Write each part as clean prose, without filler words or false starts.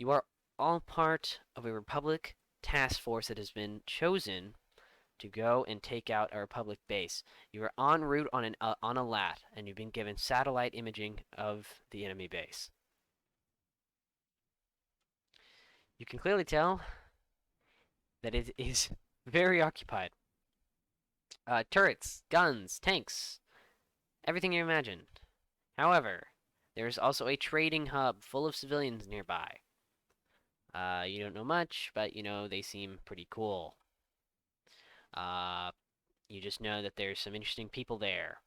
You are all part of a Republic task force that has been chosen to go and take out a Republic base. You are en route on a lat, and you've been given satellite imaging of the enemy base. You can clearly tell that it is very occupied. Turrets, guns, tanks, everything you imagine. However, there is also a trading hub full of civilians nearby. You don't know much, but you know they seem pretty cool. Uh, you just know that there's some interesting people there.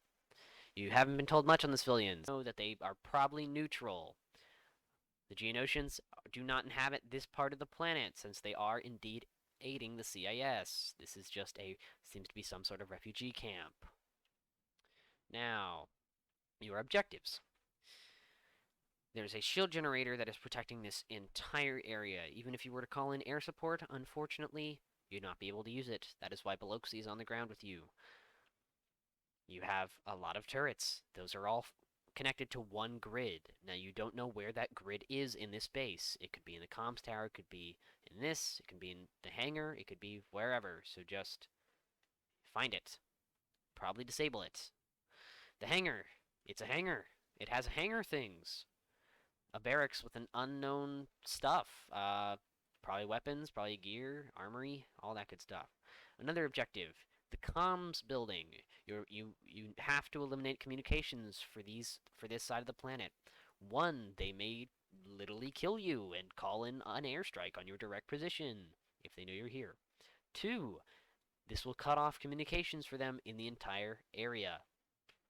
You haven't been told much on the civilians. You know that they are probably neutral. The Geonosians do not inhabit this part of the planet, since they are indeed aiding the CIS. This is just seems to be some sort of refugee camp. Now, your objectives. There's a shield generator that is protecting this entire area. Even if you were to call in air support, unfortunately, you'd not be able to use it. That is why Biloxi is on the ground with you. You have a lot of turrets. Those are all connected to one grid. Now, you don't know where that grid is in this base. It could be in the comms tower, it could be in this, it could be in the hangar, it could be wherever. So just find it. Probably disable it. The hangar. It's a hangar. It has hangar things. A barracks with an unknown stuff. Probably weapons, probably gear, armory, all that good stuff. Another objective, the comms building. You have to eliminate communications for this side of the planet. One, they may literally kill you and call in an airstrike on your direct position if they know you're here. Two, this will cut off communications for them in the entire area.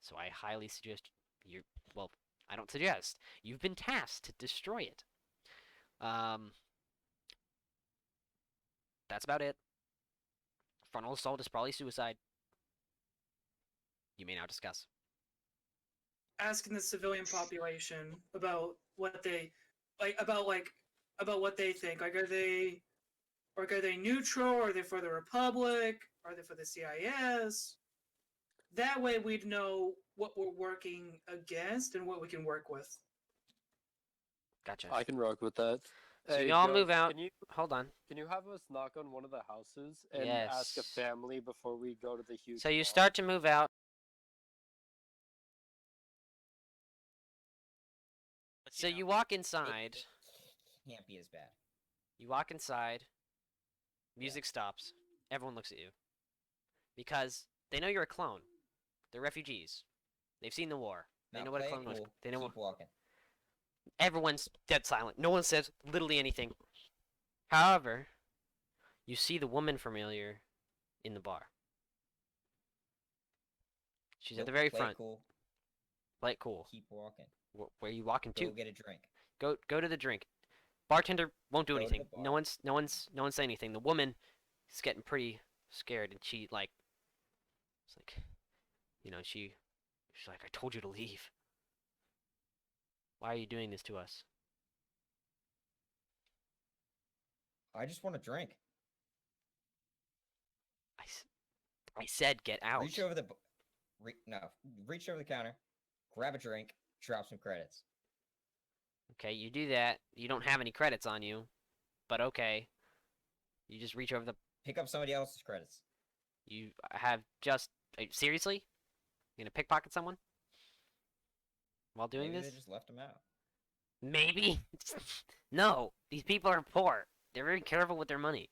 So I highly suggest you well, I don't suggest. You've been tasked to destroy it. Um, that's about it. Frontal assault is probably suicide. You may now discuss. Asking the civilian population about what they about what they think. Are they neutral? Are they for the Republic? Are they for the CIS? That way we'd know what we're working against and what we can work with. Gotcha. I can rock with that. So Hey, you all Joe, move out. Hold on. can you have us knock on one of the houses and ask a Yes. family before we go to the huge So you mall? start to move out. So you walk inside. It can't be as bad. You walk inside. Music stops. Everyone looks at you. Because they know you're a clone. They're refugees. They've seen the war. They Now, know what a play it clone was. cool. They know what. Keep walking. Everyone's dead silent. No one says literally anything. However, you see the woman familiar in the bar. She's at the very Play front. it cool. Play it cool. Keep walking. Where are you walking Go to? get a drink. Go to the drink. Bartender won't do Go to anything. the bar. No one's saying anything. The woman is getting pretty scared, and it's like, you know, she's like, I told you to leave. Why are you doing this to us? I just want a drink. I said get out. Reach over the reach over the counter, grab a drink, drop some credits. Okay, you do that. You don't have any credits on you, but okay. You just reach over the. Pick up somebody else's credits. You have just. Seriously? You gonna pickpocket someone? While doing Maybe this? they just left them out. Maybe. No, these people are poor. They're very careful with their money.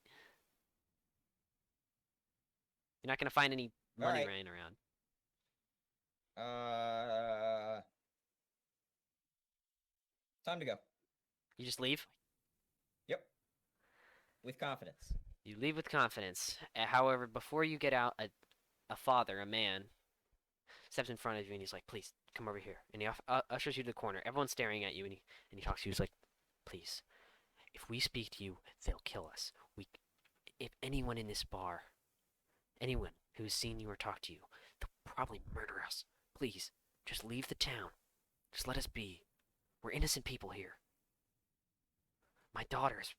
You're not gonna find any money Alright. lying around. Time to go. You just leave. Yep. With confidence. You leave with confidence. However, before you get out, a father, a man, steps in front of you and he's like, "Please come over here." And he ushers you to the corner. Everyone's staring at you, and he talks to you. He's like, "Please, if we speak to you, they'll kill us. If anyone in this bar, anyone who's seen you or talked to you, they'll probably murder us. Please, just leave the town. Just let us be. We're innocent people here. My daughter's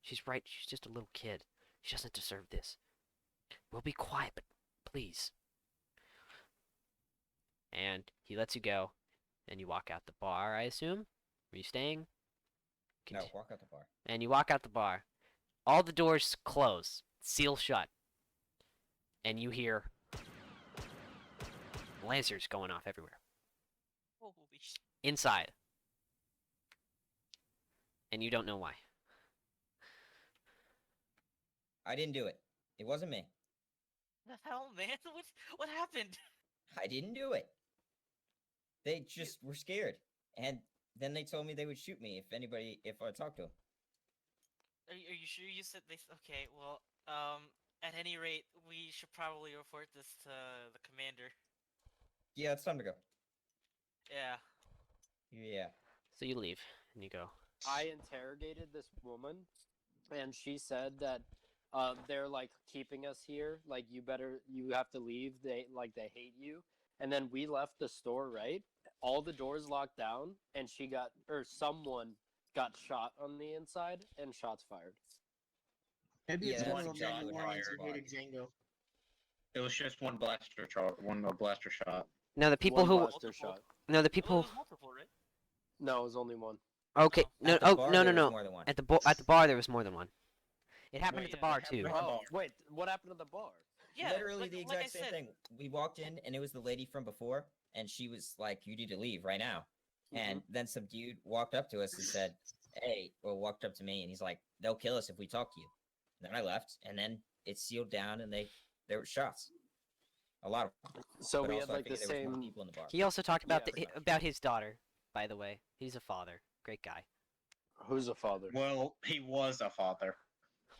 she's right. She's just a little kid. She doesn't deserve this. We'll be quiet, but please." And he lets you go, and you walk out the bar, I assume? Are you staying? No, walk out the bar. And you walk out the bar. All the doors close, seal shut, and you hear lasers going off everywhere. Holy shit. Inside. And you don't know why. I didn't do it. It wasn't me. The hell, man? What happened? I didn't do it. They just were scared, and then they told me they would shoot me if I talked to them. Are you sure you said they? Okay, well, at any rate, we should probably report this to the commander. Yeah, it's time to go. Yeah. Yeah. So you leave, and you go. I interrogated this woman, and she said that they're like keeping us here. Like you have to leave. They hate you. And then we left the store, right? All the doors locked down, and someone got shot on the inside, and shots fired. Maybe Yeah, it's that's one of the exactly many what warnings I who hated thought. Django. It was just one blaster shot. Now the people One who blaster shot. no the Well, people it was multiple, right? No, it was only one. okay no At the oh bar, no no there was no more than one. at the bar there was more than one. It happened Wait, at the yeah, bar it too. happened- Oh, bar. wait, what happened at the bar? Yeah. Literally the like I exact same said, thing. We walked in, and it was the lady from before, and she was like, "You need to leave right now." And then some dude walked up to us and said, "Hey," or walked up to me, and he's like, "They'll kill us if we talk to you." And then I left, and then it sealed down, and there were shots. A lot of them. So But we also, had I like the figured there was more same. people in the bar. He also talked about Yeah, about his daughter, by the way. He's a father. Great guy. Who's a father? Well, he was a father.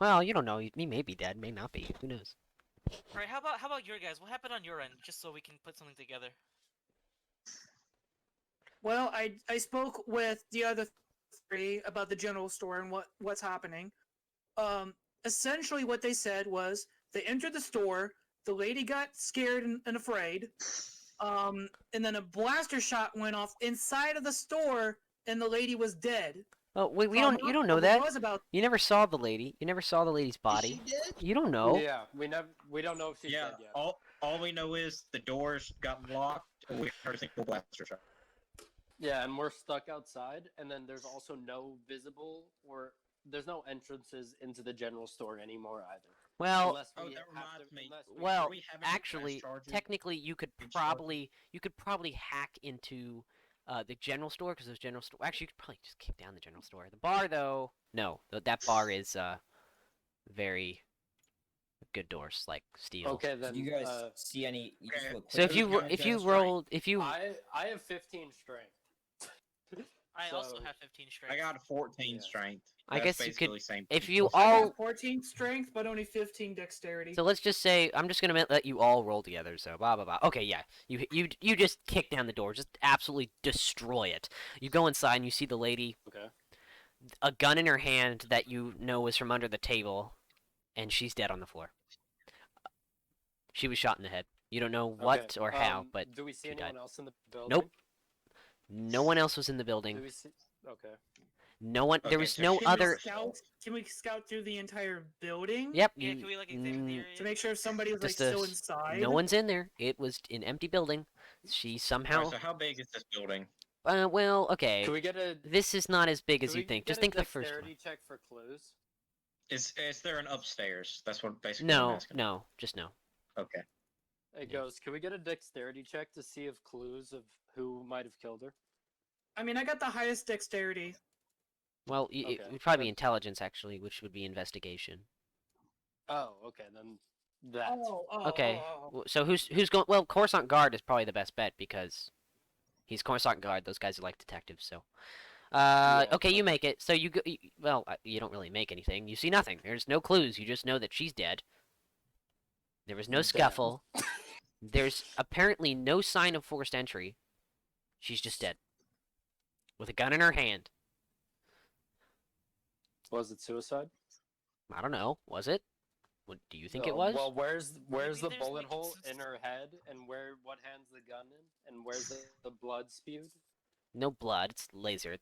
Well, you don't know. He may be dead, may not be. Who knows? Alright, how about your guys? What happened on your end, just so we can put something together? Well, I spoke with the other three about the general store and what's happening. Essentially what they said was they entered the store, the lady got scared and afraid, and then a blaster shot went off inside of the store, and the lady was dead. Oh, wait, you don't know What that. was about You never saw the lady. You never saw the lady's body. Is she dead? You don't know. Yeah, we don't know if she's Yeah, dead yet. all we know is the doors got locked, and we heard a single blaster shot. Yeah, and we're stuck outside, and then there's also there's no entrances into the general store anymore either. Well, Unless Oh, we that have reminds to- me. unless we- well, Do we have any blast actually, charges? technically, you could in store? probably hack into the general store because those general store. Actually, you could probably just kick down the general store. The bar, though, no, that bar is very good doors, like steel. Okay, then. Do you guys see any useful So if you equipment if you against rolled I have 15 strength. I also So- have 15 strength. I got a 14 Yeah. strength. I That's guess you could- basically same if thing. you I all have 14 strength, but only 15 dexterity. So let's just say I'm just gonna let you all roll together. So blah blah blah. Okay, yeah. You just kick down the door, just absolutely destroy it. You go inside and you see the lady, Okay. a gun in her hand that you know is from under the table, and she's dead on the floor. She was shot in the head. You don't know what Okay, or how, but do we see she died. anyone else in the building? Nope. No one else was in the Do building. we see? Okay. No one. There Okay, was so no she other. was- Can we scout through the entire building? Yep. Yeah, you- can we like examine the area? To make sure if somebody was like Just a still s- inside. No one's in there. It was an empty building. She somehow. Alright, so how big is this building? Well, okay. Can we get a? This is not as big as can you we think. get Just a think the first one. dexterity check for clues. Is there an upstairs? That's what basically I'm No, asking. no, just no. Okay. It Yeah. goes. Can we get a dexterity check to see if clues of who might have killed her? I mean, I got the highest dexterity. Well, it Okay, would probably be then- intelligence actually, which would be investigation. Oh, okay, then that. Okay. So who's going? Well, Coruscant Guard is probably the best bet because he's Coruscant Guard. Those guys are like detectives. So, Yeah, okay, you okay. make it. So you go. Well, you don't really make anything. You see nothing. There's no clues. You just know that she's dead. There was no Damn. scuffle. There's apparently no sign of forced entry. She's just dead, with a gun in her hand. Was it suicide? I don't know. Was it? What do you think it No, was? Well, where's the there's, bullet like, hole some in her head, and what hand's the gun in, and where's the blood spewed? No blood. It's laser. It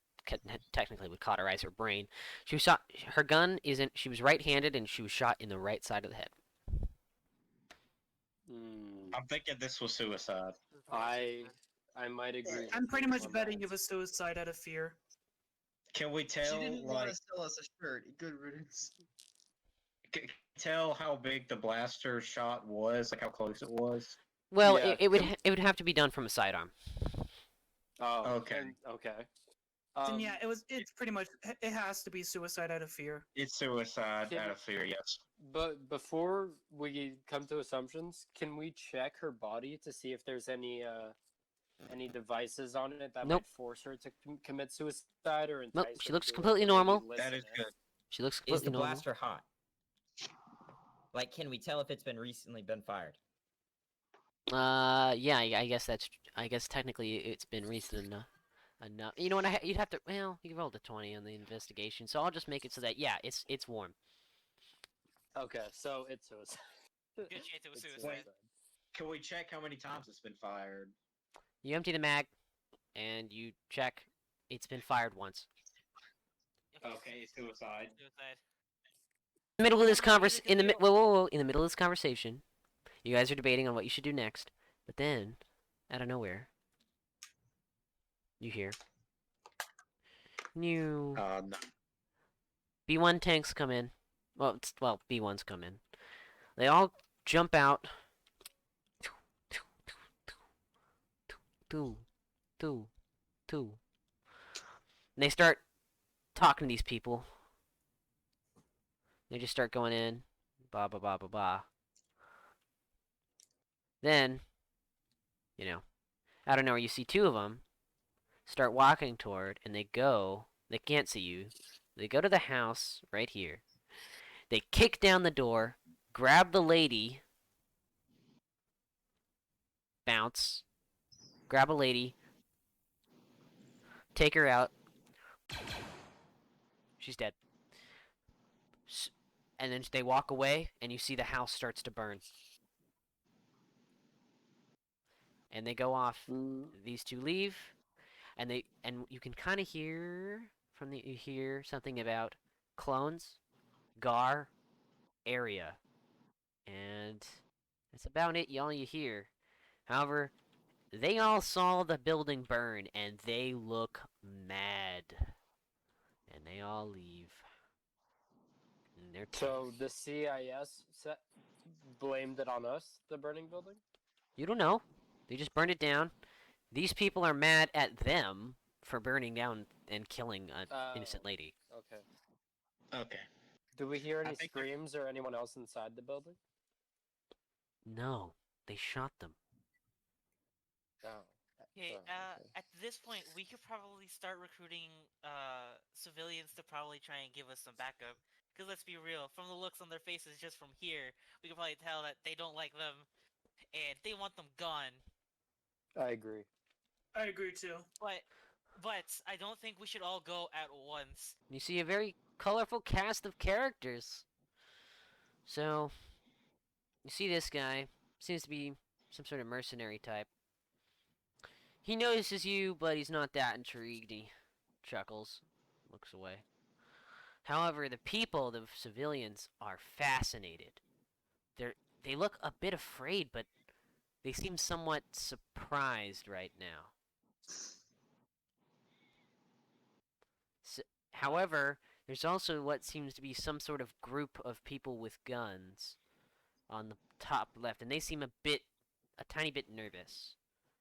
technically would cauterize her brain. She was shot. Her gun isn't. She was right-handed, and she was shot in the right side of the head. Hmm, I'm thinking this was suicide. I might agree. I'm with pretty you much on betting that. it was suicide out of fear. Can we She tell didn't want like to sell us a shirt. Good riddance. tell how big the blaster shot was, like how close it was? Well, Yeah, it would have to be done from a sidearm. Oh, Okay. okay. Then yeah, it's pretty much it has to be suicide out of fear. It's suicide Can- out of fear, yes. But before we come to assumptions, can we check her body to see if there's any devices on it that Nope. might force her to commit suicide or entice Nope, her she to looks do it, completely or maybe normal. That listen is in? good. She looks Is completely the normal. blaster hot? Like, can we tell if it's been recently been fired? Yeah, I guess I guess technically it's been recent enough. You know what? You'd have to. Well, you rolled a 20 on the investigation, so I'll just make it so that yeah, it's warm. Okay, so it's suicide. Good chance it was It's suicide. Can we check how many times it's been fired? You empty the mag, and you check. It's been fired once. Okay, suicide. Suicide. In the middle of this Somehow either in the could be whoa, in the middle of this conversation, you guys are debating on what you should do next. But then, out of nowhere, you hear new No. B1 tanks come in. Well, B1s come in. They all jump out. Two, two, two. And they start talking to these people. They just start going in. Blah, blah, blah, blah, blah. Then, you know, out of nowhere, you see two of them start walking toward, and they go. They can't see you. They go to the house right here. They kick down the door, grab the lady, bounce, grab a lady, take her out. She's dead. And then they walk away, and you see the house starts to burn. And they go off. These two leave, and you can kind of hear you hear something about clones, Gar, area, and that's about it. All you hear. However, they all saw the building burn, and they look mad, and they all leave. And they're So the CIS blamed it on us, the burning building? You don't know. They just burned it down. These people are mad at them for burning down and killing an innocent lady. Okay. Okay. Do we hear I any think screams or anyone else inside the building? No, they shot them. No. Okay, okay. at this point, we could probably start recruiting civilians to probably try and give us some backup. Because let's be real, from the looks on their faces just from here, we can probably tell that they don't like them and they want them gone. I agree. I agree too. But I don't think we should all go at once. You see a very colorful cast of characters. So, you see this guy. Seems to be some sort of mercenary type. He notices you, but he's not that intrigued. He chuckles, looks away. However, the people, the civilians, are fascinated. They look a bit afraid, but they seem somewhat surprised right now. However, there's also what seems to be some sort of group of people with guns on the top left, and they seem a tiny bit nervous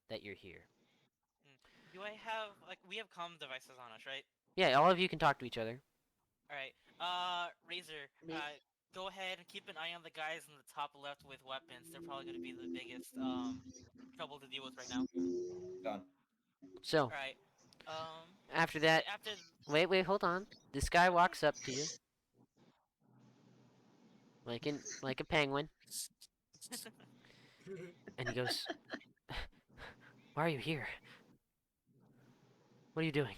that you're here. Do I have, we have comm devices on us, right? Yeah, all of you can talk to each other. Alright, Razor, Me? go ahead and keep an eye on the guys in the top left with weapons. They're probably going to be the biggest, trouble to deal with right now. Done. So, Alright, after that, after... wait, hold on. This guy walks up to you, like a penguin, and he goes, "Why are you here? What are you doing?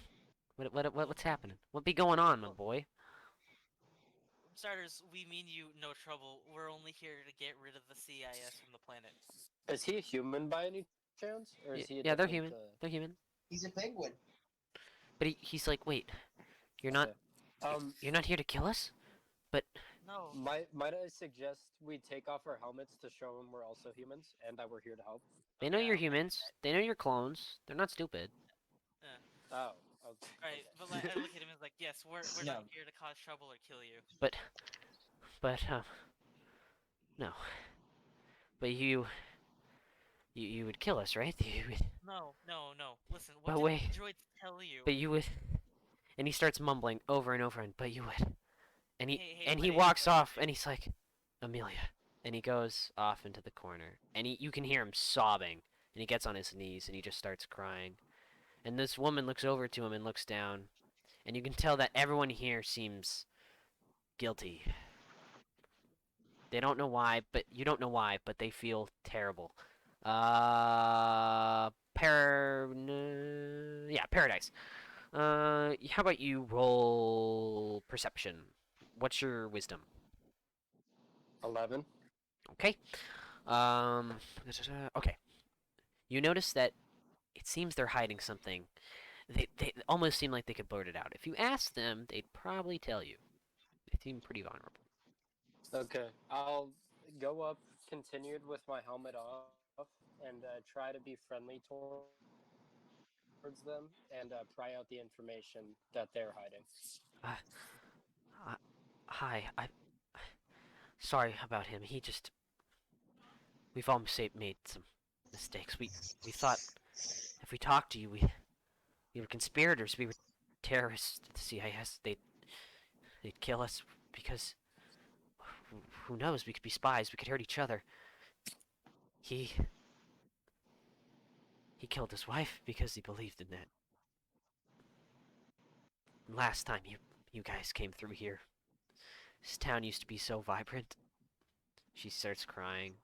What's happening? What be going on, my boy?" Starters, we mean you no trouble. We're only here to get rid of the CIS from the planet. Is he a human by any chance? Or is he a Yeah, they're different, human. They're human. He's a penguin. But he's like, "Wait, you're not you're not here to kill us?" But No. Might I suggest we take off our helmets to show them we're also humans and that we're here to help? they know Okay, you're I'll- humans. They know you're clones. They're not stupid. Oh, Oh, Alright, but okay. like, I look at him and like, yes, we're not No. here to cause trouble or kill you. But no. But you would kill us, right? You would, No, no, no. Listen, what but did wait, the droids tell you? but you would, and he starts mumbling over and over and but you would, Hey, and my he name is walks off and he's like, Amelia, and he goes off into the corner and you can hear him sobbing and he gets on his knees and he just starts crying, and this woman looks over to him and looks down, and you can tell that everyone here seems guilty. They don't know why, but you don't know why, but they feel terrible. Yeah, paradise. How about you roll perception? What's your wisdom? 11. Okay. Um, okay. You notice that it seems they're hiding something. They almost seem like they could blurt it out. If you asked them, they'd probably tell you. They seem pretty vulnerable. Okay, I'll go up, continued with my helmet off, and try to be friendly towards them and pry out the information that they're hiding. Uh, Hi, I. Sorry about him. He just. We've all made some mistakes. We thought if we talked to you, we were conspirators. We were terrorists. The CIS. They'd kill us because who knows? We could be spies. We could hurt each other. He he killed his wife because he believed in that. Last time you guys came through here, this town used to be so vibrant. She starts crying.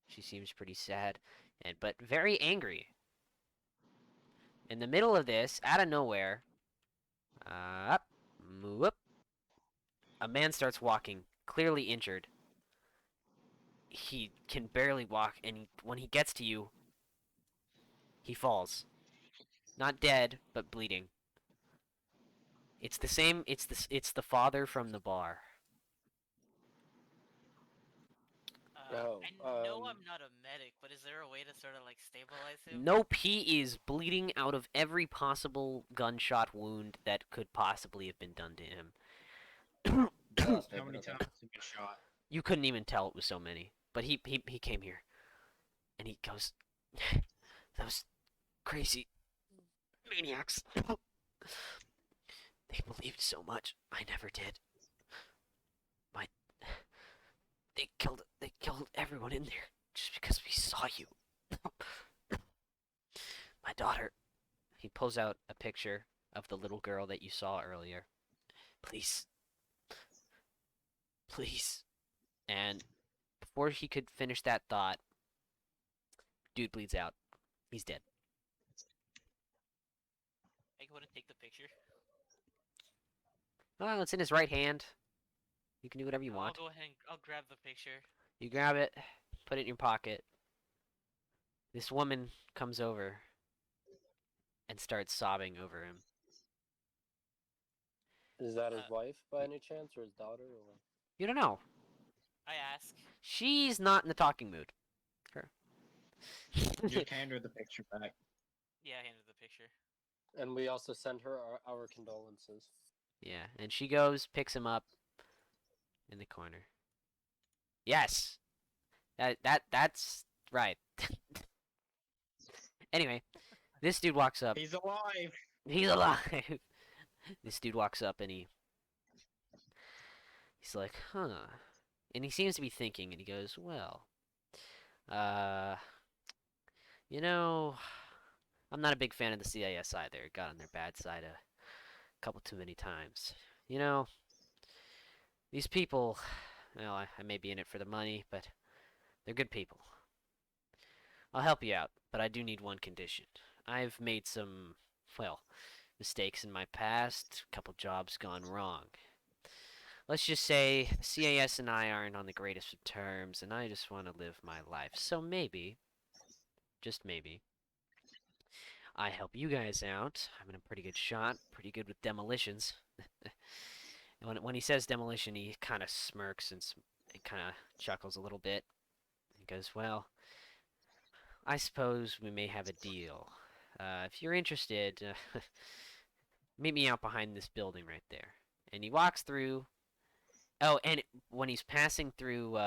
She seems pretty sad, but very angry. In the middle of this, out of nowhere, up, move up, a man starts walking, clearly injured. He can barely walk, and when he gets to you, he falls. Not dead, but bleeding. It's the same. It's the father from the bar. Oh, I know I'm not a medic, but is there a way to sort of like stabilize him? Nope, he is bleeding out of every possible gunshot wound that could possibly have been done to him. Lost How it, many okay. times have you been shot? You couldn't even tell it was so many. But he came here, and he goes, those crazy maniacs. They believed so much. I never did. My, they killed everyone in there just because we saw you. My daughter. He pulls out a picture of the little girl that you saw earlier. Please, please. And before he could finish that thought, dude bleeds out. He's dead. I go and take the picture. Well, it's in his right hand. You can do whatever you I'll want. go ahead and I'll grab the picture. You grab it, put it in your pocket. This woman comes over and starts sobbing over him. is that his Uh, wife by any chance, or his daughter? Or... You don't know. I ask. She's not in the talking mood. Her. Just hand her the picture back. Yeah, I handed the picture. And we also send her our condolences. Yeah, and she goes, picks him up in the corner. Yes. That's right. Anyway, this dude walks up. He's alive. He's alive. This dude walks up and he's like, huh. And he seems to be thinking, and he goes, well, uh, you know, I'm not a big fan of the CIS either. It got on their bad side a couple too many times. You know, these people, well, I may be in it for the money, but they're good people. I'll help you out, but I do need one condition. I've made some, well, mistakes in my past, a couple jobs gone wrong. Let's just say the CAS and I aren't on the greatest of terms, and I just want to live my life. So maybe, just maybe, I help you guys out. I'm a pretty good shot, pretty good with demolitions. And when he says demolition, he kind of smirks and he kind of chuckles a little bit. He goes, well, I suppose we may have a deal. If you're interested, Meet me out behind this building right there. And he walks through. Oh, and when he's passing through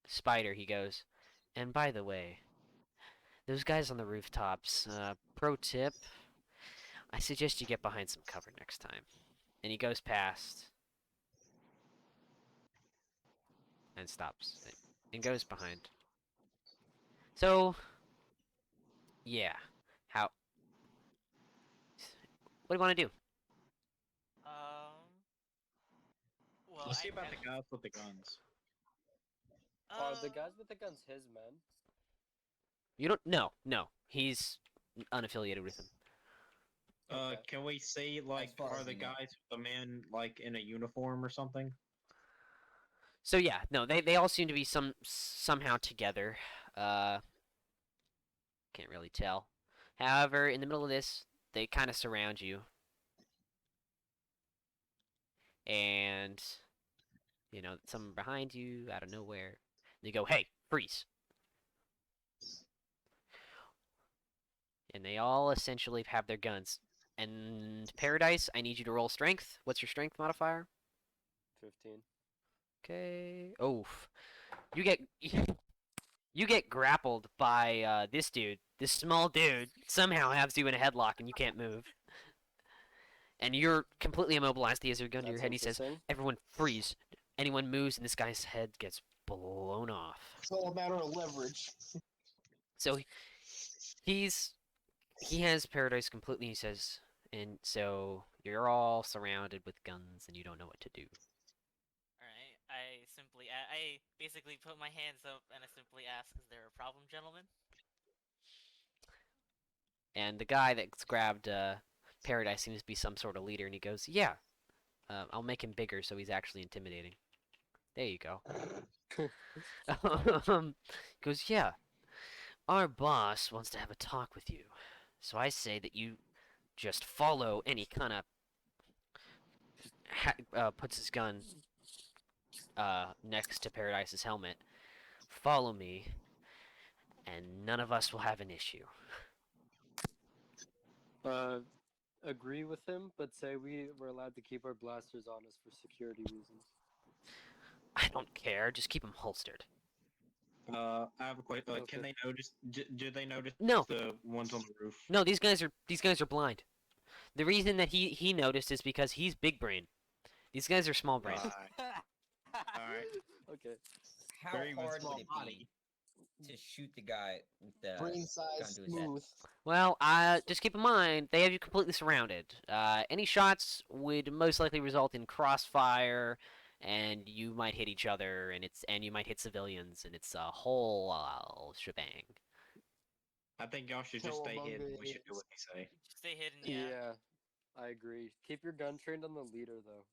Spider, he goes, and by the way, those guys on the rooftops, pro tip, I suggest you get behind some cover next time. And he goes past and stops and goes behind. So, yeah. How? What do you want to do? Well, Let's I see about the kind guys with the guns. Are the guys with the guns his men? You don't? No, no. He's unaffiliated with him. Okay. Can we see like far are as the we know. guys with the men like in a uniform or something? So yeah, no, they all seem to be somehow together. Uh, can't really tell. However, in the middle of this, they kind of surround you, and someone behind you out of nowhere. They go, "Hey, freeze!" And they all essentially have their guns. And Paradise, I need you to roll strength. What's your strength modifier? 15. Okay. Oh, you get you get grappled by this dude. This small dude somehow has you in a headlock and you can't move. And you're completely immobilized. He has your gun to your That's head. And he says, interesting. "Everyone freeze." Anyone moves, and this guy's head gets blown off. It's all a matter of leverage. So he's he has Paradise completely. He says, and so you're all surrounded with guns, and you don't know what to do. Alright, I basically put my hands up and I simply ask, is there a problem, gentlemen? And the guy that's grabbed Paradise seems to be some sort of leader, and he goes, "Yeah, I'll make him bigger so he's actually intimidating." There you go. He goes, "Yeah, our boss wants to have a talk with you, so I say that you just follow any kind of puts his gun next to Paradise's helmet. Follow me, and none of us will have an issue." Agree with him, but say we're allowed to keep our blasters on us for security reasons. I don't care. Just keep them holstered. I have a question. Okay. Can they notice? Do they notice No. the ones on the roof? No, these guys are blind. The reason that he noticed is because he's big brain. These guys are small brain. Alright. Okay. How Very hard small would it body. be to shoot the guy with the Brain gun size to his head? smooth. Well, just keep in mind they have you completely surrounded. Any shots would most likely result in crossfire, and you might hit each other, and you might hit civilians, and it's a whole shebang. I think y'all should just stay hidden. We should do Cowabunga what they say. Stay hidden, Yeah. yeah. I agree. Keep your gun trained on the leader, though.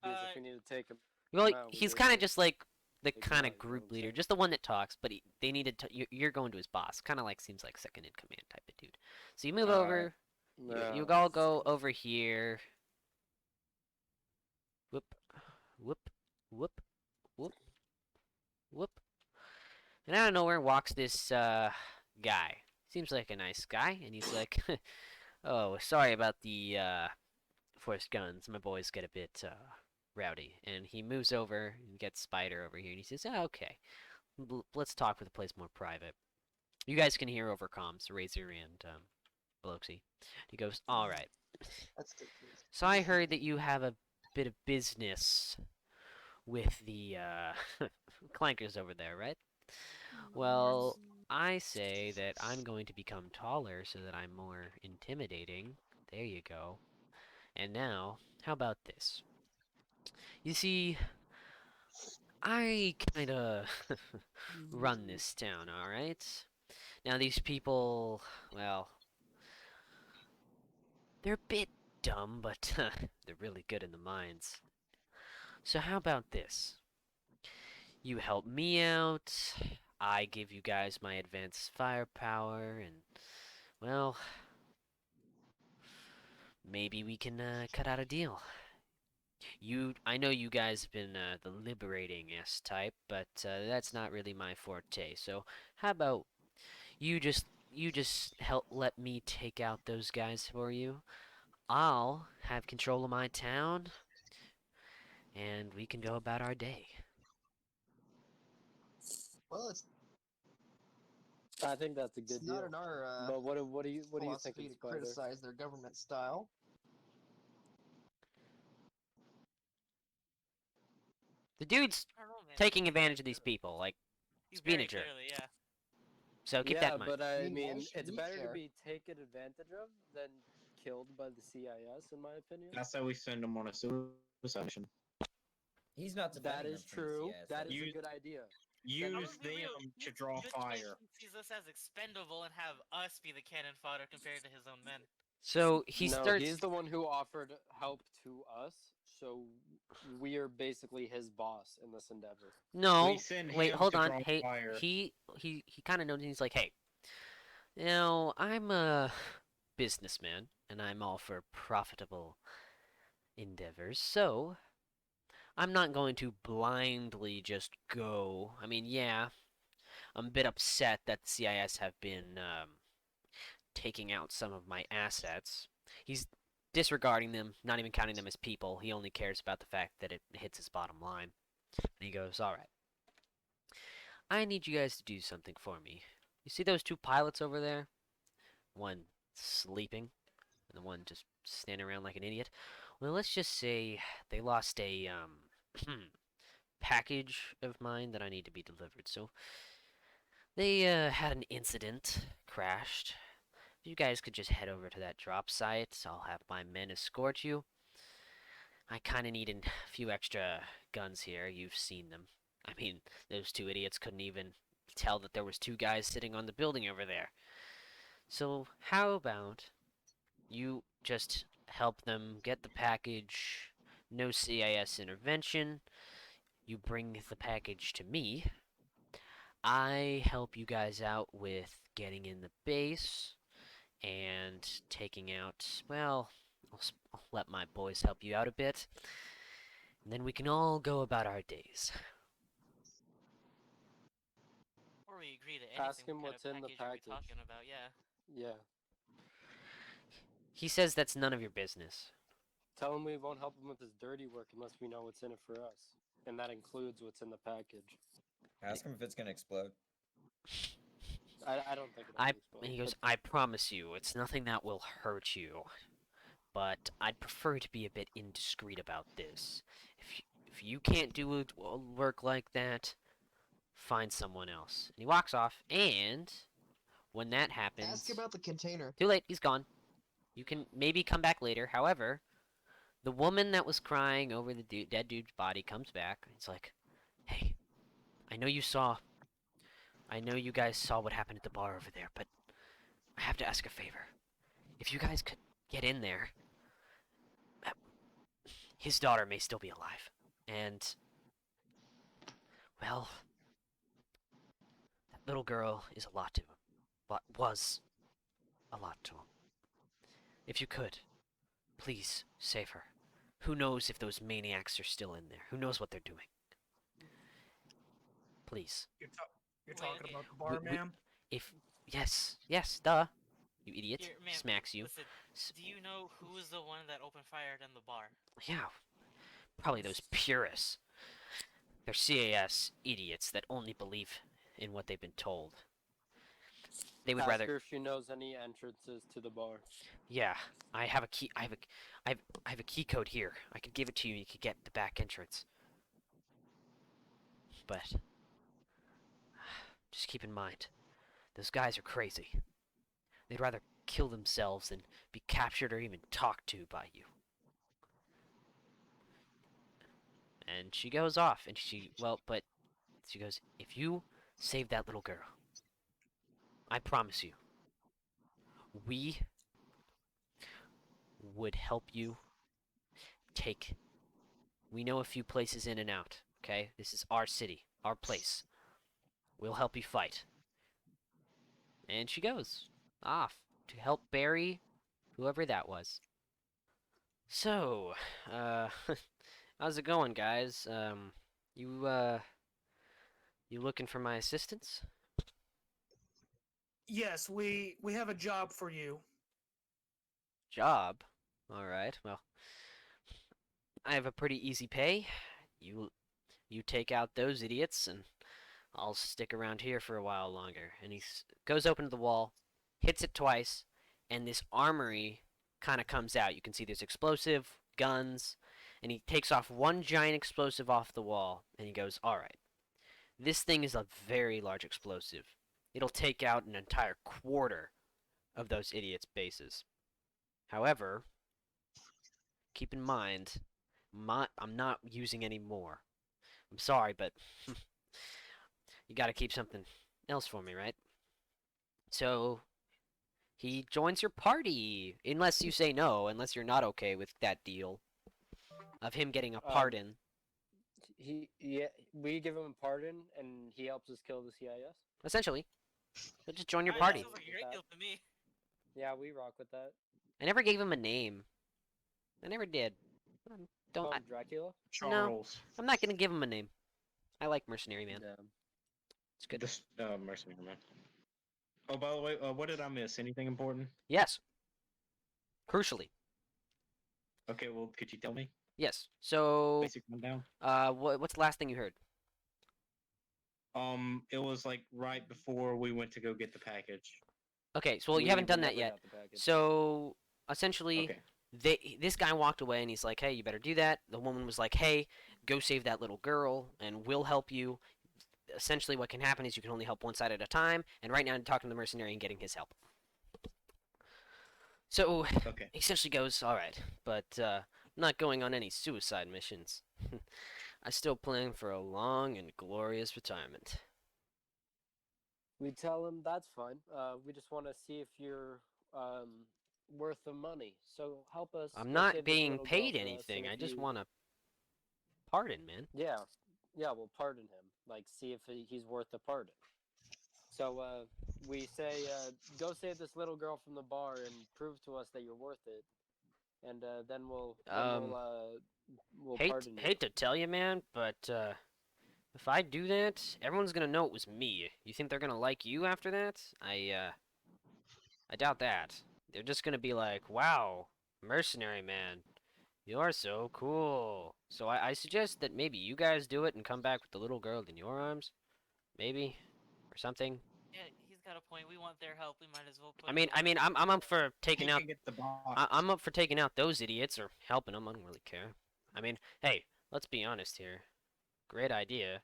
Because if we need to take him Well, out, we he's just, kind of just like the take him kind out, of you know group what I'm leader, saying? just the one that talks. But they needed to. You're going to his boss. Kind of like seems like second in command type of dude. So you move Alright. over. You No. all go over here. Whoop, whoop, whoop, whoop, whoop. And out of nowhere walks this guy. Seems like a nice guy, and he's like, "Oh, sorry about the forced guns. My boys get a bit rowdy." And he moves over and gets Spider over here, and he says, "Oh, okay, let's talk with a place more private." You guys can hear over comms, Razor and Biloxi. He goes, "All right. That's good. So I heard that you have a bit of business with the clankers over there, right? Well, I say that I'm going to become taller so that I'm more intimidating. There you go. And now, how about this? You see, I kinda run this town, alright? Now, these people, well, they're a bit dumb, but they're really good in the mines. So how about this? You help me out, I give you guys my advanced firepower, and, well, maybe we can cut out a deal. I know you guys have been the liberating S type, but that's not really my forte. So how about you just help let me take out those guys for you? I'll have control of my town, and we can go about our day. Well, it's I think that's a good not deal. in our But what do you think, philosophy to Spider? criticize their government style. The dude's I don't know, man. taking advantage of these people, like, He's being very a jerk. clearly, yeah. So keep Yeah, that in mind. but I Meanwhile, mean, should it's we better to care? be taken advantage of than killed by the CIS, in my opinion. I say we send them on a suicide mission. He's not That defending is them from the true. CS. That is You- a good idea. I'm Use gonna be real. them to He's draw the kid. fire. He sees us as expendable and have us be the cannon fodder compared to his own men. So he No, starts. he's the one who offered help to us, so we are basically his boss in this endeavor. No, We send wait, him hold to on. draw Hey, fire. he kind of knows. He's like, hey, I'm a businessman, and I'm all for profitable endeavors. So I'm not going to blindly just go. I mean, yeah, I'm a bit upset that the CIS have been taking out some of my assets. He's disregarding them, not even counting them as people. He only cares about the fact that it hits his bottom line. And he goes, all right. I need you guys to do something for me. You see those two pilots over there? One sleeping, and the one just standing around like an idiot. Well, let's just say they lost a package of mine that I need to be delivered. So they had an incident, crashed. If you guys could just head over to that drop site, I'll have my men escort you. I kind of need a few extra guns here. You've seen them. I mean, those two idiots couldn't even tell that there was two guys sitting on the building over there. So how about you just help them get the package, no CIS intervention. You bring the package to me. I help you guys out with getting in the base and taking out, well, I'll let my boys help you out a bit. And then we can all go about our days. Or we agree to anything. Ask him What what's kind in of the package are we package. talking about? Yeah. Yeah. He says that's none of your business. Tell him we won't help him with his dirty work unless we know what's in it for us. And that includes what's in the package. Ask him if it's gonna explode. I don't think it'll explode. He goes, but I promise you, it's nothing that will hurt you. But I'd prefer to be a bit indiscreet about this. If you can't do work like that, find someone else. And he walks off, and when that happens... Ask about the container. Too late, he's gone. You can maybe come back later. However, the woman that was crying over the dead dude's body comes back. It's like, hey, I know you guys saw what happened at the bar over there, but I have to ask a favor. If you guys could get in there, his daughter may still be alive. And, well, that little girl is a lot to him. What was a lot to him. If you could, please save her. Who knows if those maniacs are still in there? Who knows what they're doing? Please. You're Wait, talking okay. about the bar, We- ma'am? Yes, duh. You idiot. Here, ma'am, Smacks you. Listen, do you know who was the one that opened fire in the bar? Yeah, probably those purists. They're CAS idiots that only believe in what they've been told. They would ask rather. her if she knows any entrances to the bar. Yeah, I have a key. I have a key code here. I could give it to you. You could get the back entrance. But just keep in mind, those guys are crazy. They'd rather kill themselves than be captured or even talked to by you. And she goes off, and she goes, if you save that little girl, I promise you, we would help you take. We know a few places in and out, okay? This is our city, our place. We'll help you fight. And she goes off to help bury whoever that was. So, how's it going, guys? You looking for my assistance? Yes, we have a job for you. Job? All right. Well, I have a pretty easy pay. You take out those idiots, and I'll stick around here for a while longer. And he goes open to the wall, hits it twice, and this armory kind of comes out. You can see there's explosive, guns, and he takes off one giant explosive off the wall, and he goes, "All right, this thing is a very large explosive. It'll take out an entire quarter of those idiots' bases. However, keep in mind, I'm not using any more. I'm sorry, but you gotta keep something else for me, right?" So he joins your party, unless you say no, unless you're not okay with that deal of him getting a pardon. We give him a pardon, and he helps us kill the CIS. Essentially, he'll just join your Alright, party. that sounds like a great deal to me. Yeah, we rock with that. I never gave him a name. I never did. Don't. Call him Dracula. Charles. I'm not gonna give him a name. I like Mercenary Man. Yeah. It's good. This mercenary man. Oh, by the way, what did I miss? Anything important? Yes. Crucially, Okay, well, could you tell me? yes. So, Basic rundown. what's the last thing you heard? It was like right before we went to go get the package. Okay, so you We haven't done that never yet. got the package. So essentially, Okay. this guy walked away and he's like, "Hey, you better do that." The woman was like, "Hey, go save that little girl, and we'll help you." Essentially, what can happen is you can only help one side at a time. And right now, I'm talking to the mercenary and getting his help. So Okay. he essentially goes, "All right, but I'm not going on any suicide missions. I still plan for a long and glorious retirement." We tell him that's fine. We just want to see if you're worth the money. So help us. I'm go not save this being little girl paid for us, anything. and I if just you- want to pardon, man. Yeah, yeah. We'll pardon him. Like, see if he's worth the pardon. So we say, go save this little girl from the bar and prove to us that you're worth it, and then we'll pardon you. Hate to tell you, man, but if I do that, everyone's gonna know it was me. You think they're gonna like you after that? I doubt that. They're just gonna be like, "Wow, mercenary man, you're so cool." So I suggest that maybe you guys do it and come back with the little girl in your arms, maybe, or something. Yeah, he's got a point. We want their help. We might as well put. I'm up for taking You out. can get the box. I'm up for taking out those idiots or helping them. I don't really care. I mean, hey, let's be honest here. Great idea.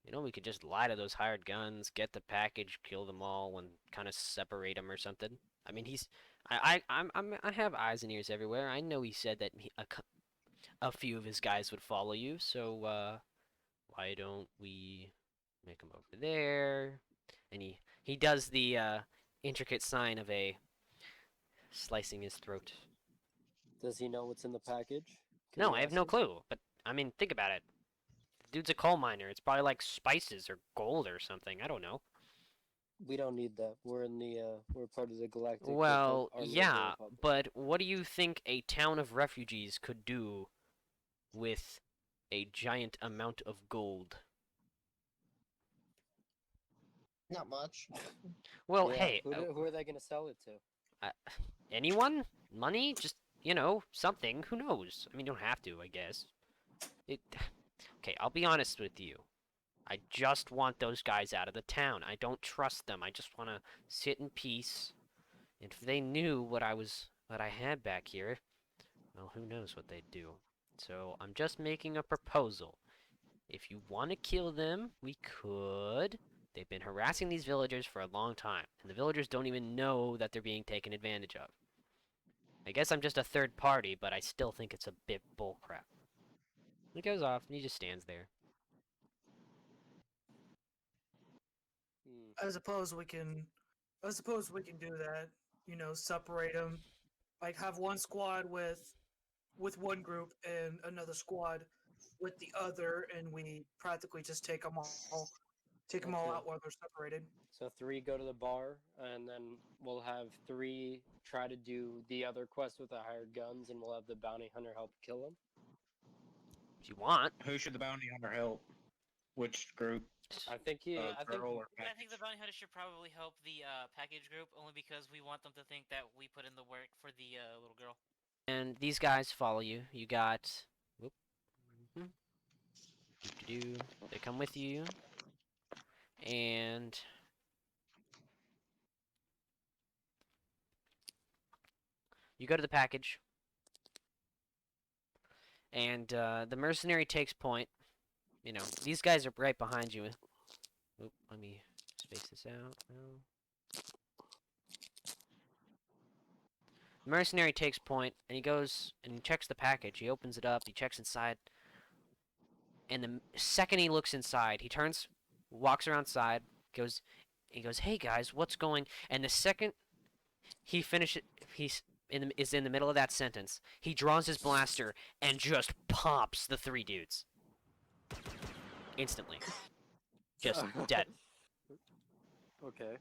You know, we could just lie to those hired guns, get the package, kill them all, and kind of separate them or something. I mean, I have eyes and ears everywhere. I know he said that a few of his guys would follow you, so why don't we make him over there? And he does the intricate sign of a slicing his throat. Does he know what's in the package? Can No, you I have ask no him? clue. But I mean, think about it. Dude's a coal miner. It's probably like spices or gold or something. I don't know. We don't need that. We're in the we're part of the Galactic. Well, Army of the yeah, Republic. but what do you think a town of refugees could do with a giant amount of gold? Not much. Well, Yeah, hey, who are they gonna sell it to? anyone? Money? Just, something. Who knows? I mean, you don't have to, I guess. Okay, I'll be honest with you. I just want those guys out of the town. I don't trust them. I just want to sit in peace. And if they knew what I had back here, well, who knows what they'd do. So I'm just making a proposal. If you want to kill them, we could. They've been harassing these villagers for a long time, and the villagers don't even know that they're being taken advantage of. I guess I'm just a third party, but I still think it's a bit bullcrap. He goes off, and he just stands there. Hmm. I suppose we can. I suppose we can do that. You know, separate them. Like have one squad with one group and another squad with the other, and we practically just take them all Okay. out while they're separated. So 3 go to the bar, and then we'll have 3 try to do the other quest with the hired guns, and we'll have the bounty hunter help kill them. If you want. Who should the bounty hunter help? Which group? I think he. I think. Girl or I think the package? bounty hunter should probably help the package group only because we want them to think that we put in the work for the little girl. And these guys follow you. You got. Whoop. Mhm. Doo-doo-doo. They come with you. And. You go to the package. And the mercenary takes point. You know, these guys are right behind you. Oop, let me space this out. No. The mercenary takes point, and he goes and checks the package. He opens it up. He checks inside. And the second he looks inside, he turns, walks around side, goes, he goes, "Hey guys, what's going?" And the second he finishes, is in the middle of that sentence. He draws his blaster and just pops the 3 dudes instantly, just dead. Okay.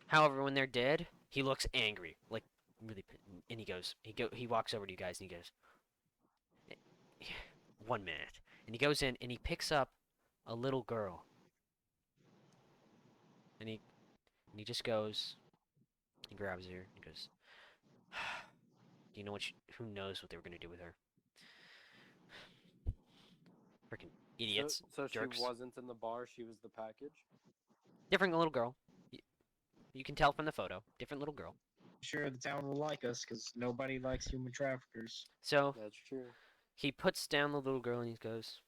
However, when they're dead, he looks angry, like really, and he walks over to you guys and he goes, "1 minute," and he goes in and he picks up a little girl, and he just goes, he grabs her and goes, "Do you know who knows what they were gonna do with her? Freaking idiots, So she jerks." wasn't in the bar. She was the package. Different little girl. You can tell from the photo. Different little girl. Sure, the town will like us because nobody likes human traffickers. So That's true. he puts down the little girl and he goes,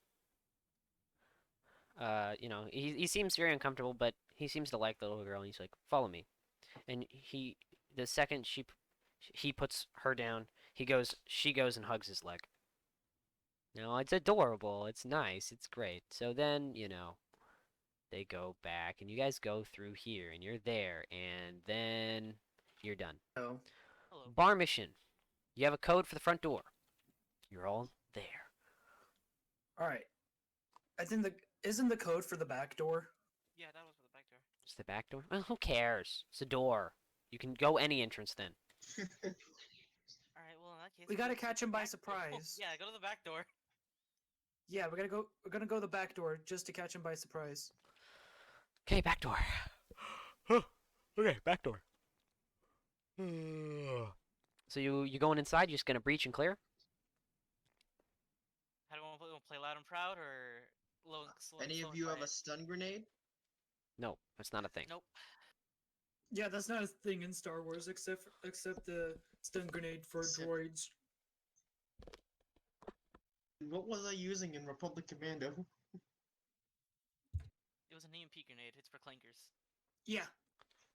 you know, he seems very uncomfortable, but he seems to like the little girl, and he's like, "Follow me." And the second he puts her down, she goes and hugs his leg. No, it's adorable. It's nice. It's great. So then, you know, they go back, and you guys go through here, and you're there, and then you're done. Oh. Hello. Bar mission. You have a code for the front door. You're all there. All right. I think isn't the code for the back door? Yeah, that was for the back door. It's the back door. Well, who cares? It's a door. You can go any entrance then. All right. Well, in that case, We go gotta to catch the him by back door. surprise. Yeah, go to the back door. Yeah, we're gonna go the back door just to catch him by surprise. Okay, back door. Okay, back door. So you going inside? You're just gonna breach and clear? How do we want to play loud and proud or low and slow? Any slow of and you have a quiet? stun grenade? No, that's not a thing. Nope. Yeah, that's not a thing in Star Wars except the stun grenade for Except- droids. What was I using in Republic Commando? It was an EMP grenade. It's for clankers. Yeah.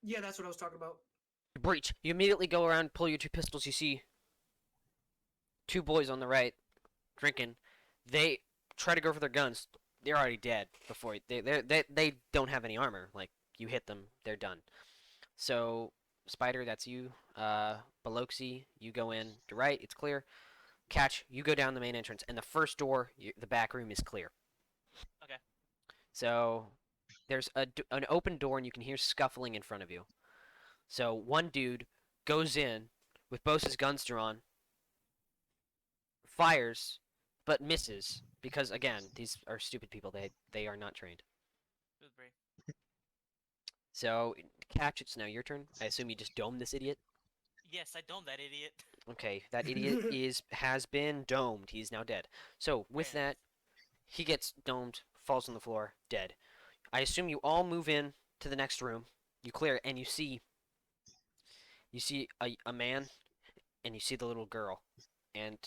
Yeah, that's what I was talking about. You breach. You immediately go around, pull your 2 pistols. You see 2 boys on the right drinking. They try to go for their guns. They're already dead before they don't have any armor. Like you hit them, they're done. So Spider, that's you. Beloxi, you go in to right. It's clear. Catch, you go down the main entrance, and the first door, the back room is clear. Okay. So there's an open door, and you can hear scuffling in front of you. So one dude goes in with both his guns drawn, fires, but misses because again, these are stupid people. They are not trained. It was brave. So Catch, it's now your turn. I assume you just dome this idiot. Yes, I domed that idiot. Okay, that idiot has been domed. He's now dead. So with Very that, he gets domed, falls on the floor, dead. I assume you all move in to the next room. You clear it, and you see a man, and you see the little girl, and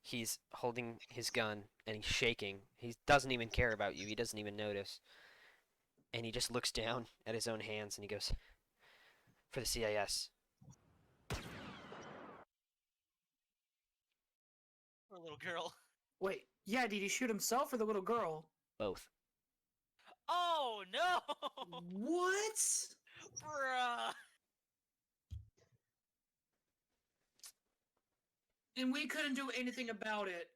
he's holding his gun and he's shaking. He doesn't even care about you. He doesn't even notice, and he just looks down at his own hands and he goes, "For the CIS." Poor little girl. Wait, yeah, did he shoot himself or the little girl? Both. Oh no! What? Bruh. And we couldn't do anything about it.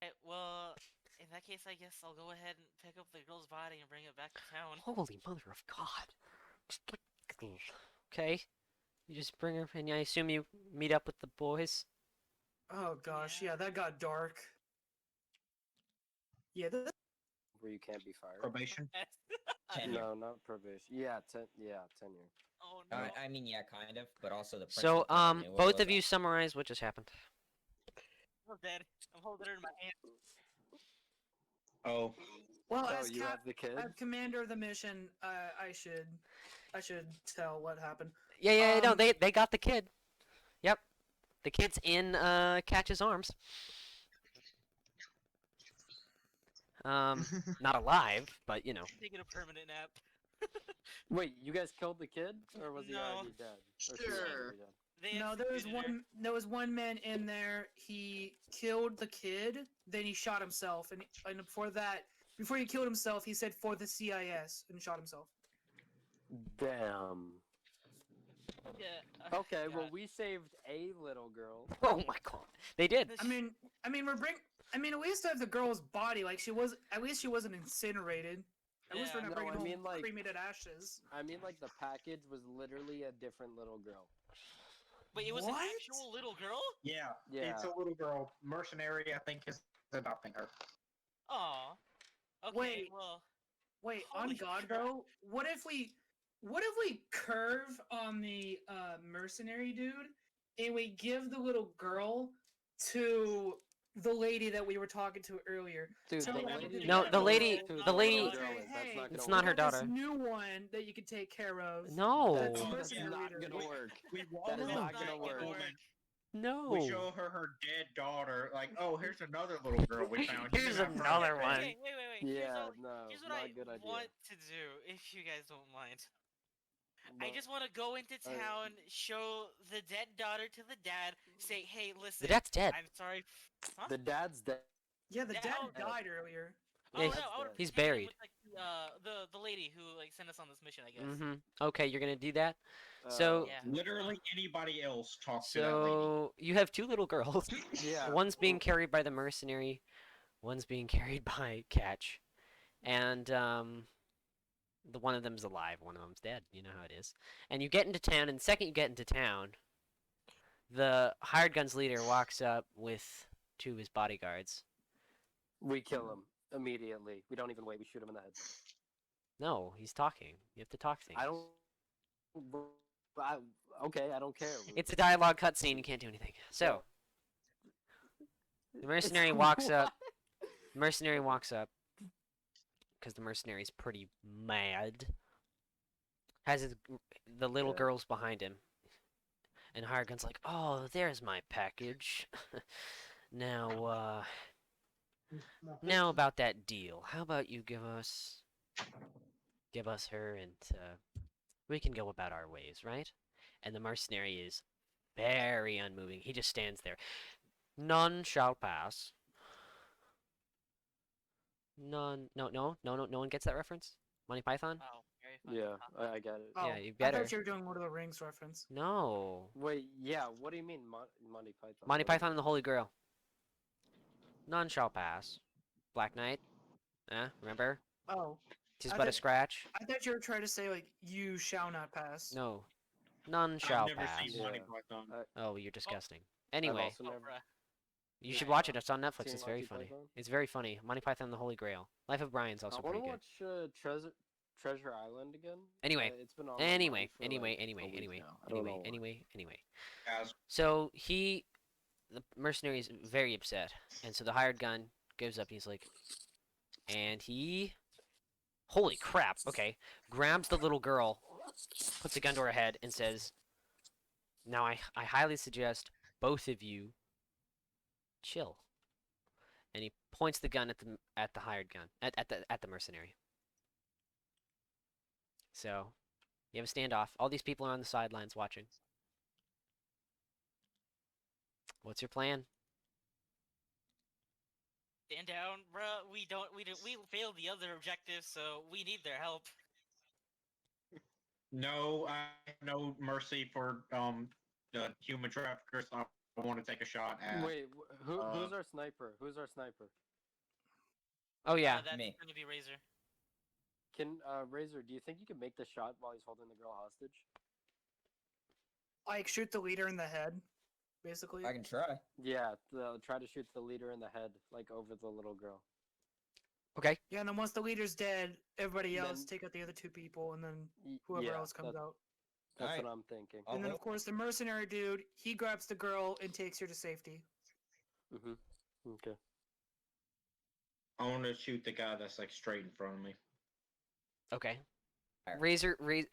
Alright, well, in that case, I guess I'll go ahead and pick up the girl's body and bring it back to town. Holy mother of God. Okay. You just bring her, and I assume you meet up with the boys. Oh gosh, Yeah. yeah, that got dark. Yeah, where you can't be fired. Probation. Tenure. No, not probation. Yeah, tenure. Oh no. I mean, yeah, kind of, but also the So, principal kind of knew what both was of you up. summarize what just happened. I'm dead. I'm holding her in my hand. Oh, Well, Oh, as you have the kid? as commander of the mission, I should tell what happened. Yeah, no, Um, they got the kid. Yep, the kid's in Catch's arms. Not alive, but you know. Taking a permanent nap. Wait, you guys killed the kid, or was he No. already dead? Or she was Sure. already dead? They No, executed her. there was one man in there. He killed the kid, then he shot himself, and before he killed himself, he said for the CIS and shot himself. Damn. Yeah. Okay, well God. we saved a little girl. Oh my god, they did. The I mean, at least I have the girl's body. Like at least she wasn't incinerated. At least we're Yeah. not No, bringing I home mean, like- cremated ashes. I mean, like the package was literally a different little girl. Wait, it was an What? actual little girl? yeah. Yeah. It's a little girl. Mercenary, I think, is adopting her. Aw. Okay, Wait. well. Wait, Holy on God crap. though, what if we curve on the mercenary dude and we give the little girl to the lady that we were talking to earlier? Dude, So the we have lady. to No, get the her lady- to- the lady- Okay, That's hey, not gonna It's work. not her we got daughter. This new one that you can take care of. No. That's Oh, That's mercenary not leader. gonna work. We That is That's not not gonna work. work. No. We show her dead daughter. Like, oh, here's another little girl we found. You Here's didn't have to another get one. Okay, wait. Yeah, Here's what not I a good idea. want to do, if you guys don't mind. I But- just want to go into Alright. town, show the dead daughter to the dad, say, hey, listen. The dad's dead. I'm sorry. Huh? The dad's dead. Yeah, the Now- dad died earlier. Oh Yeah, no, That's I would dead. He's pretend I'm buried. with, like, the lady who like sent us on this mission, I guess. Mm-hmm. Okay, you're gonna do that. So- Yeah. Literally anybody else talk to that lady. So you have two little girls. Yeah. One's being carried by the mercenary. One's being carried by Catch, and the one of them's alive. One of them's dead. You know how it is. And you get into town, and the second you get into town, the hired guns leader walks up with two of his bodyguards. We kill him immediately. We don't even wait. We shoot him in the head. No, he's talking. You have to talk things. I don't. Okay, I don't care. It's a dialogue cutscene. You can't do anything. So the mercenary walks up. The mercenary walks up because the mercenary's pretty mad. The little Yeah. girl's behind him, and hired gun's like, "Oh, there's my package. Now, now about that deal. How about you give us her, and we can go about our ways, right?" And the mercenary is very unmoving. He just stands there. None shall pass. None. No one gets that reference. Monty Python. Oh, very funny. Yeah, Haha. I get it. Oh, Yeah, you I better. thought you were doing Lord of the Rings reference. No. Wait, yeah. What do you mean, Monty Python? Monty What do you Python and the Holy Grail. None shall pass. Black Knight. Remember? Oh, Tis I but a thought- scratch. I thought you were trying to say like you shall not pass. No. None shall I've never pass. seen Monty Yeah. Python. Oh, you're disgusting. I've Anyway, also Oh, never- bruh. you Yeah. should watch it. It's on Netflix. Seen It's very Monty funny. Python? It's very funny. Monty Python and the Holy Grail. Life of Brian's also I want pretty to good. watch Treasure Island again. Anyway, It's been on my Anyway, mind for, anyway, like, a anyway, week anyway, now. I don't know anyway, why. anyway. Guys, So the mercenary is very upset, and so the hired gun goes up. He's like, and he, holy crap! Okay, grabs the little girl, puts a gun to her head, and says, "Now I highly suggest both of you chill." And he points the gun at the hired gun at the mercenary. So you have a standoff. All these people are on the sidelines watching. What's your plan? Stand down, bruh. We failed the other objective, so we need their help. no, I have no mercy for the human traffickers. I want to take a shot at. Wait, who's our sniper? Who's our sniper? Oh yeah, That's me. gonna be Razor. Can Razor? Do you think you can make the shot while he's holding the girl hostage? Like shoot the leader in the head, basically. I can try. Yeah, try to shoot the leader in the head, like over the little girl. Okay. Yeah, and then once the leader's dead, everybody else Then- take out the other two people, and then Y- whoever yeah, else comes out. That's Alright. what I'm thinking. I'll And then, go. of course, the mercenary dude, he grabs the girl and takes her to safety. Mm-hmm. Okay. I want to shoot the guy that's like straight in front of me. Okay. Fire.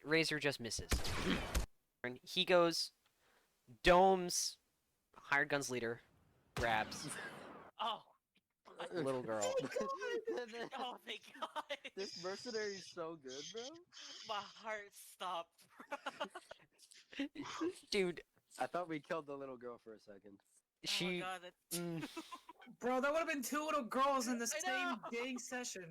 Razor just misses. And he goes, Dome's hired guns leader grabs Oh, little girl. oh my god. This mercenary's so good, bro. My heart stopped. Dude, I thought we killed the little girl for a second. Oh my she. god, that... Mm, Bro, that would have been two little girls in the I same know! dang session.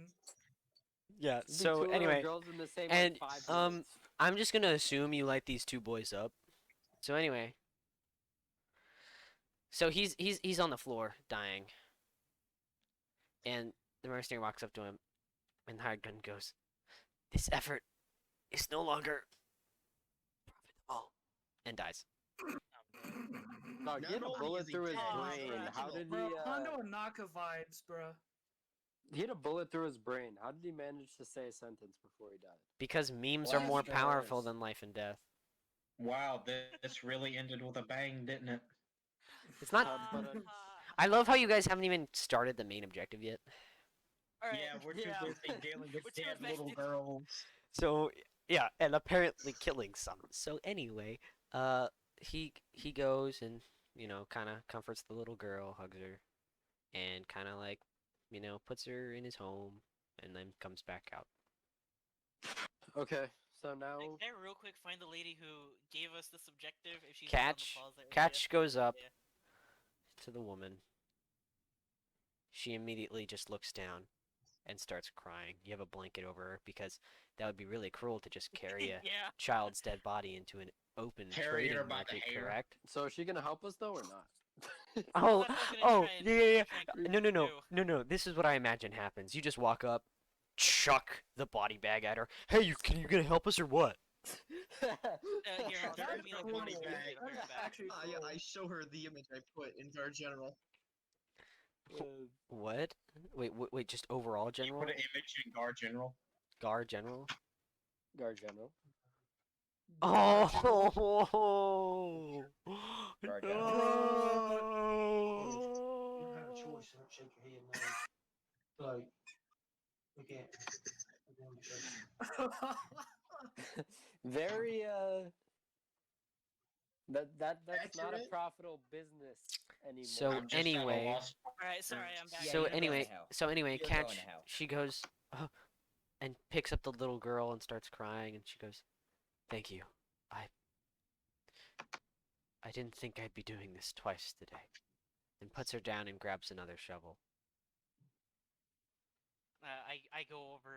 yeah. It'd be So two little anyway, girls in the same and, like 5 um, minutes. I'm just gonna assume you light these two boys up. So anyway, so he's on the floor dying, and the mercenary walks up to him, and the hired gun goes, "This effort is no longer profitable," and dies. No, he Not had a only bullet is he through his dead, he's brain. How original. did he? Bro, Hondo and Naka vibes, bro. He had a bullet through his brain. How did he manage to say a sentence before he died? Because memes Well, are more that's powerful because- than life and death. Wow, this really ended with a bang, didn't it? It's not. I love how you guys haven't even started the main objective yet. Alright. Yeah, we're too Yeah. busy dealing with We're too dead little invested. girls. So yeah, and apparently killing some. So anyway, he goes and kind of comforts the little girl, hugs her, and kind of like puts her in his home, and then comes back out. Okay, so now Can I real quick find the lady who gave us this objective? If she's Catch on the plaza area? Catch goes up Yeah. to the woman. She immediately just looks down and starts crying. You have a blanket over her because that would be really cruel to just carry a Yeah. child's dead body into an open Carrying her trading by the market, hair. correct? so is she gonna help us though or not? Oh, That's what I was gonna oh, try and- yeah. try and No, do. no. This is what I imagine happens. You just walk up, chuck the body bag at her. Hey, you gonna help us or what? Here, I'll That's send me like cool. body bag. That's Bring it back. actually Yeah, cool. I show her the image I put in Guard General. What? Wait. Just overall You general, put an image in Guard General. guard general. Guard general. Oh Guard no! You don't have a choice. Don't shake your head no. Like, we can't. Very that's not a Accurate. profitable business anymore. So I'm just at a anyway, loss. Alright, sorry, I'm back. Yeah, so you're going anyway, to hell. so anyway, You're going Catch. to hell. She goes, and picks up the little girl and starts crying, and she goes, "Thank you. I didn't think I'd be doing this twice today," and puts her down and grabs another shovel. I go over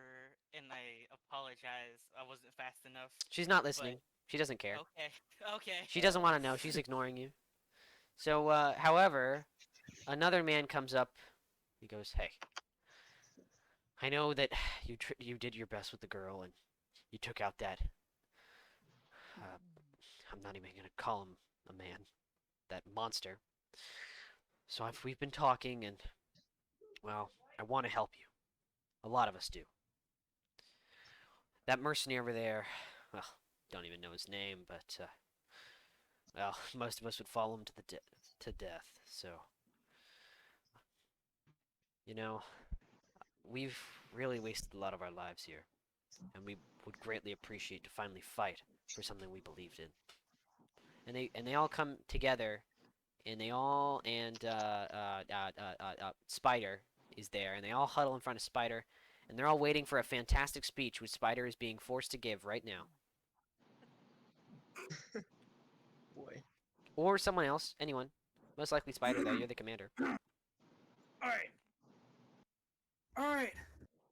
and I apologize. I wasn't fast enough. She's not listening. She doesn't care. Okay. Okay. She doesn't want to know. She's ignoring you. So, however, another man comes up. He goes, "Hey, I know that you did your best with the girl, and you took out that. I'm not even gonna call him a man, that monster. So we've been talking, and well, I want to help you. A lot of us do. That mercenary over there, well, don't even know his name, but well, most of us would follow him to death. So, we've really wasted a lot of our lives here, and we would greatly appreciate to finally fight for something we believed in." And they all come together, and Spider is there, and they all huddle in front of Spider, and they're all waiting for a fantastic speech which Spider is being forced to give right now. Boy. Or someone else, anyone. Most likely Spider, though. You're the commander. Alright. Alright.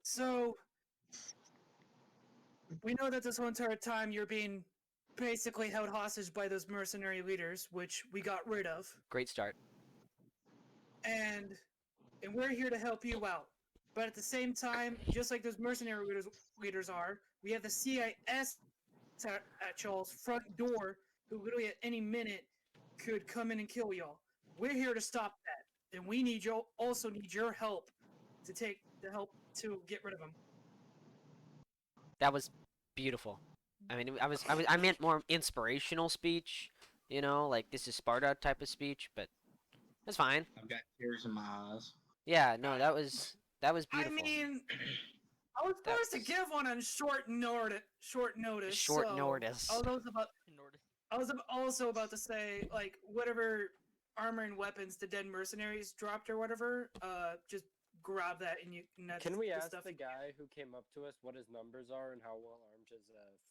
So, we know that this whole entire time you're being basically held hostage by those mercenary leaders, which we got rid of. Great start. And we're here to help you out. But at the same time, just like those mercenary leaders are, we have the CIS at y'all's front door who literally at any minute could come in and kill y'all. We're here to stop that. And we need also need your help to help to get rid of him. That was beautiful. I mean, I meant more inspirational speech. You know, like this is Sparta type of speech, but that's fine. I've got tears in my eyes. Yeah, no, that was I beautiful. mean, I was That forced to was- give one on short notice. Short so notice. I was also about to say, like, whatever armor and weapons the dead mercenaries dropped or whatever, just grab that and you. And that's Can we the ask stuff the guy who came up to us what his numbers are and how well armed his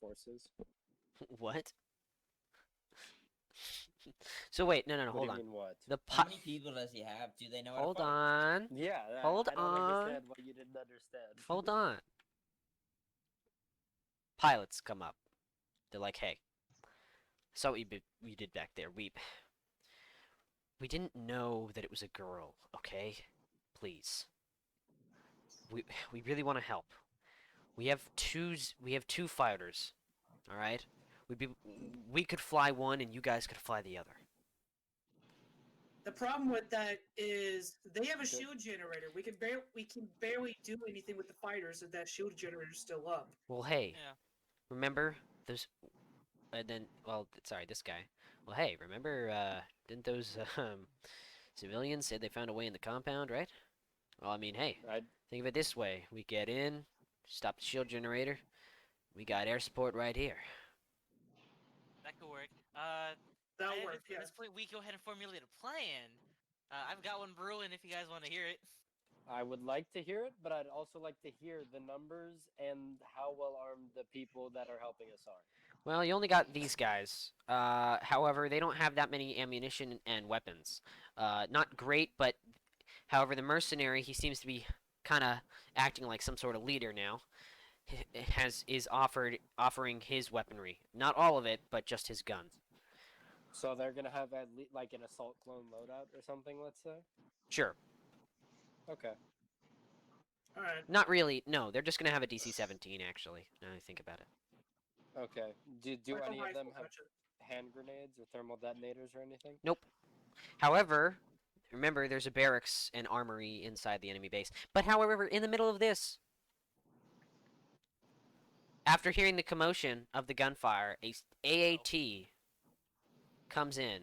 forces? What? So wait, no, What hold do on. you mean what? The How pi- many people does he have? Do they know how to Hold fight? on. Yeah, Hold I don't on. understand what you didn't understand. Hold on. Pilots come up. They're like, "Hey, so we did back there. We didn't know that it was a girl, okay? Please. We really want to help. We have two fighters. All right? We could fly one and you guys could fly the other. The problem with that is they have a shield generator. We can barely do anything with the fighters if that shield generator's still up. Well, hey, Yeah. remember those and then well, sorry, this guy. Well, hey, remember didn't those civilians say they found a way in the compound, right? Well, I mean, hey, I think of it this way. We get in, stop the shield generator. We got air support right here. That could work. That'll At work. Yeah. this point, we go ahead and formulate a plan. I've got one brewing if you guys want to hear it. I would like to hear it, but I'd also like to hear the numbers and how well armed the people that are helping us are. Well, you only got these guys. However, they don't have that many ammunition and weapons. Not great, but however, the mercenary, he seems to be kind of acting like some sort of leader now. Is offering his weaponry. Not all of it, but just his guns. So they're gonna have like an assault clone loadout or something. Let's say. Sure. Okay. All right. Not really. No, they're just gonna have a DC-17 actually. Now I think about it. Okay. Do Like a any of them rifle, have gotcha. hand grenades or thermal detonators or anything? Nope. However, remember there's a barracks and armory inside the enemy base. But however, in the middle of this, after hearing the commotion of the gunfire, a AAT comes in.